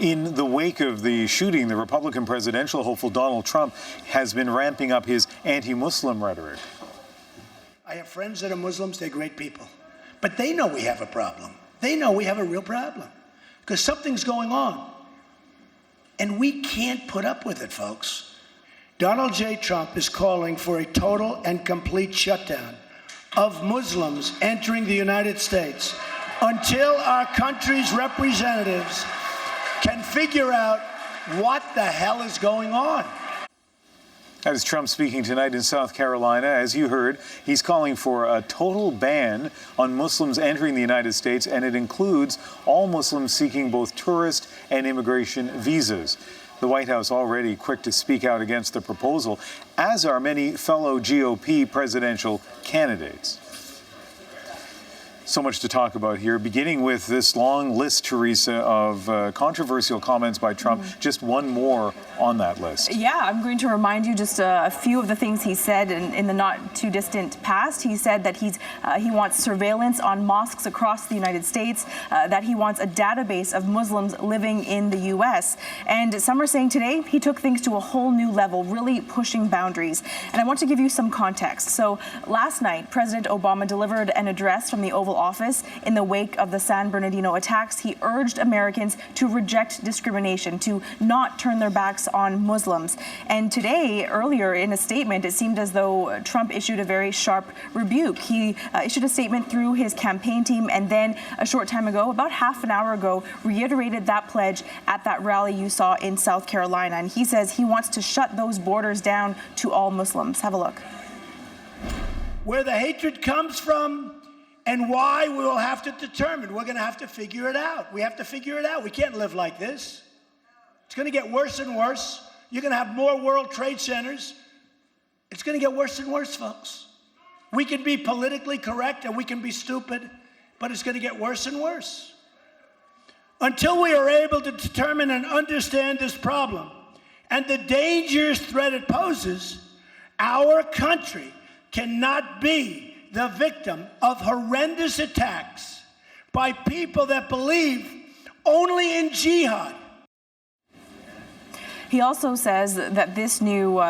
In the wake of the shooting, the Republican presidential hopeful Donald Trump has been ramping up his anti-Muslim rhetoric. I have friends that are Muslims. They're great people. But they know we have a problem. They know we have a real problem because something's going on. And we can't put up with it, folks. Donald J. Trump is calling for a total and complete shutdown of Muslims entering the United States until our country's representatives can figure out what the hell is going on. That is Trump speaking tonight in South Carolina. As you heard, he's calling for a total ban on Muslims entering the United States, and it includes all Muslims seeking both tourist and immigration visas. The White House already quick to speak out against the proposal, as are many fellow GOP presidential candidates. So much to talk about here, beginning with this long list, Teresa, of controversial comments by Trump. Just one more on that list. Yeah, I'm going to remind you just a few of the things he said in the not too distant past. He said that he wants surveillance on mosques across the United States, that he wants a database of Muslims living in the U.S. And some are saying today he took things to a whole new level, really pushing boundaries. And I want to give you some context. So last night, President Obama delivered an address from the Oval Office in the wake of the San Bernardino attacks. He urged Americans to reject discrimination, to not turn their backs on Muslims. And today, earlier in a statement, it seemed as though Trump issued a very sharp rebuke. He issued a statement through his campaign team, and then a short time ago, about half an hour ago, reiterated that pledge at that rally you saw in South Carolina. And he says he wants to shut those borders down to all Muslims. Have a look. Where the hatred comes from and why, we will have to determine. We're going to have to figure it out. We have to figure it out. We can't live like this. It's going to get worse and worse. You're going to have more World Trade Centers. It's going to get worse and worse, folks. We can be politically correct and we can be stupid, but it's going to get worse and worse. Until we are able to determine and understand this problem and the dangerous threat it poses, our country cannot be the victim of horrendous attacks by people that believe only in jihad. He also says that this new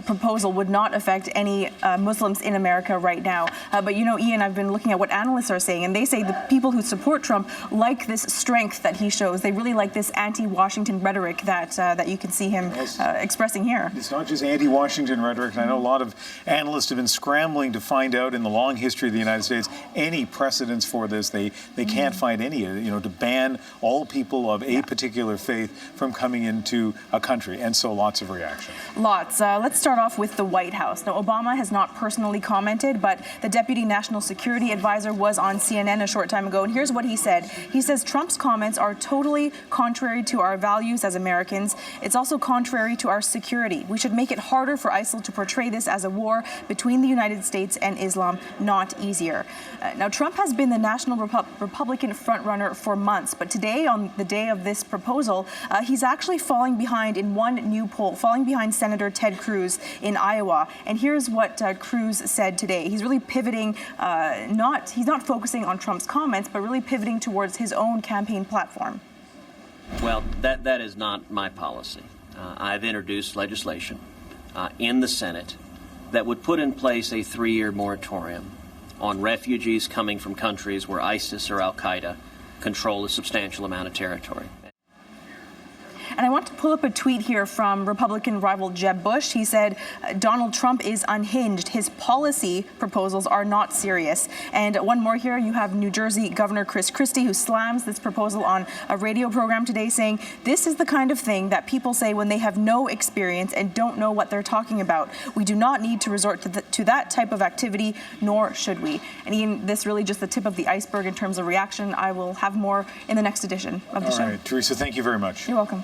proposal would not affect any Muslims in America right now. But you know, Ian, I've been looking at what analysts are saying, and they say the people who support Trump like this strength that he shows. They really like this anti-Washington rhetoric that you can see him expressing here. It's not just anti-Washington rhetoric. And I know a lot of analysts have been scrambling to find out in the long history of the United States any precedents for this. They can't find any. To ban all people of a particular faith from coming into a country, and so lots of reaction. Lots. Let's start off with the White House. Now, Obama has not personally commented, but the Deputy National Security Advisor was on CNN a short time ago, and here's what he said. He says Trump's comments are totally contrary to our values as Americans. It's also contrary to our security. We should make it harder for ISIL to portray this as a war between the United States and Islam, not easier. Now, Trump has been the national Republican frontrunner for months, but today, on the day of this proposal, he's actually falling behind in one new poll, falling behind Senator Ted Cruz in Iowa. And here's what Cruz said today. He's really pivoting, he's not focusing on Trump's comments, but really pivoting towards his own campaign platform. Well, that is not my policy. I've introduced legislation in the Senate that would put in place a 3-year moratorium on refugees coming from countries where ISIS or al-Qaeda control a substantial amount of territory. And I want to pull up a tweet here from Republican rival Jeb Bush. He said, Donald Trump is unhinged. His policy proposals are not serious. And one more here, you have New Jersey Governor Chris Christie, who slams this proposal on a radio program today, saying, this is the kind of thing that people say when they have no experience and don't know what they're talking about. We do not need to resort to that type of activity, nor should we. And Ian, this really just the tip of the iceberg in terms of reaction. I will have more in the next edition of the show. All right, Teresa, thank you very much. You're welcome.